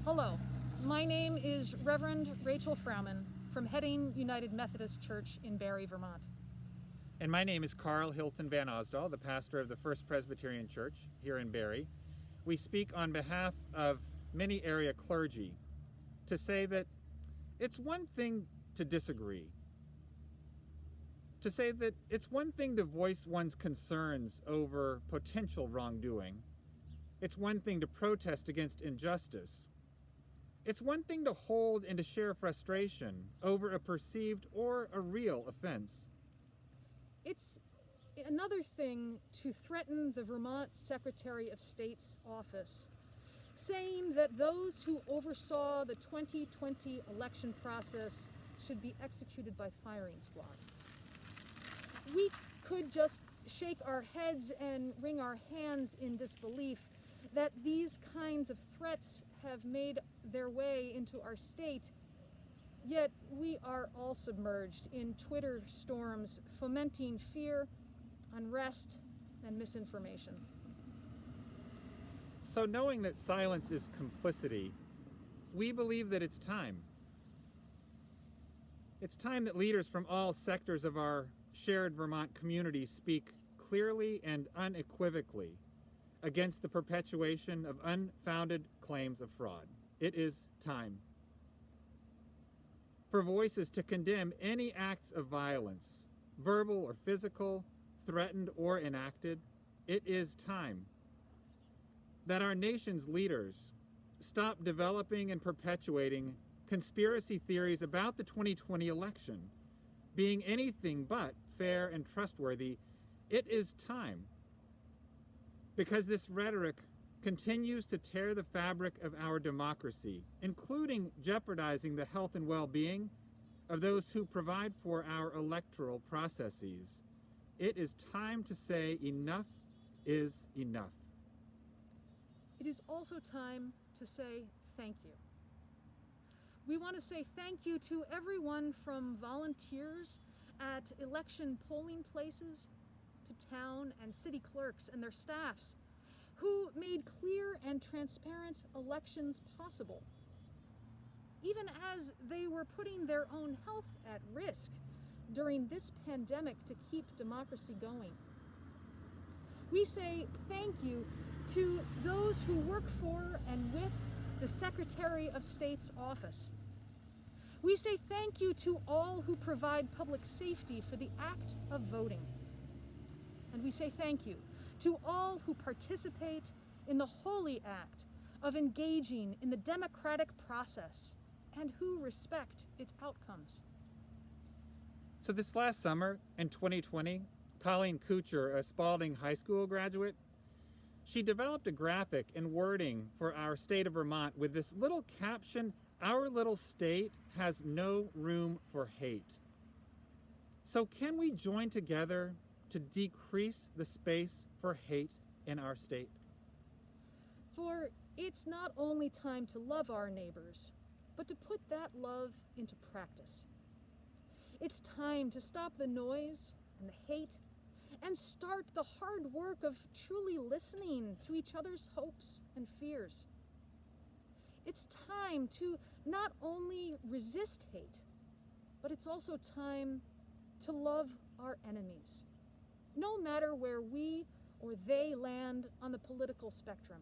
Hello, my name is Reverend Rachel Frauman from Heading United Methodist Church in Barre, Vermont. And my name is Carl Hilton Van Osdal, the pastor of the First Presbyterian Church here in Barre. We speak on behalf of many area clergy to say that it's one thing to disagree, to say that it's one thing to voice one's concerns over potential wrongdoing. It's one thing to protest against injustice. It's one thing to hold and to share frustration over a perceived or a real offense. It's another thing to threaten the Vermont Secretary of State's office, saying that those who oversaw the 2020 election process should be executed by firing squad. We could just shake our heads and wring our hands in disbelief that these kinds of threats have made their way into our state, yet we are all submerged in Twitter storms fomenting fear, unrest, and misinformation. So knowing that silence is complicity, we believe that it's time. It's time that leaders from all sectors of our shared Vermont community speak clearly and unequivocally against the perpetuation of unfounded claims of fraud. It is time for voices to condemn any acts of violence, verbal or physical, threatened or enacted. It is time that our nation's leaders stop developing and perpetuating conspiracy theories about the 2020 election being anything but fair and trustworthy. It is time, because this rhetoric continues to tear the fabric of our democracy, including jeopardizing the health and well-being of those who provide for our electoral processes. It is time to say enough is enough. It is also time to say thank you. We want to say thank you to everyone from volunteers at election polling places to town and city clerks and their staffs who made clear and transparent elections possible, even as they were putting their own health at risk during this pandemic to keep democracy going. We say thank you to those who work for and with the Secretary of State's office. We say thank you to all who provide public safety for the act of voting. And we say thank you to all who participate in the holy act of engaging in the democratic process and who respect its outcomes. So this last summer in 2020, Colleen Kuchar, a Spalding High School graduate, she developed a graphic and wording for our state of Vermont with this little caption: "Our little state has no room for hate." So can we join together to decrease the space for hate in our state? For it's not only time to love our neighbors, but to put that love into practice. It's time to stop the noise and the hate and start the hard work of truly listening to each other's hopes and fears. It's time to not only resist hate, but it's also time to love our enemies, no matter where we or they land on the political spectrum.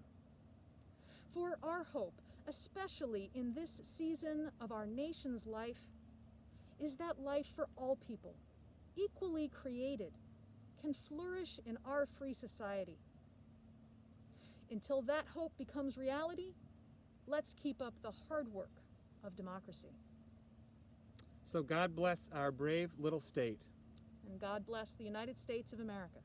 For our hope, especially in this season of our nation's life, is that life for all people, equally created, can flourish in our free society. Until that hope becomes reality, let's keep up the hard work of democracy. So God bless our brave little state. And God bless the United States of America.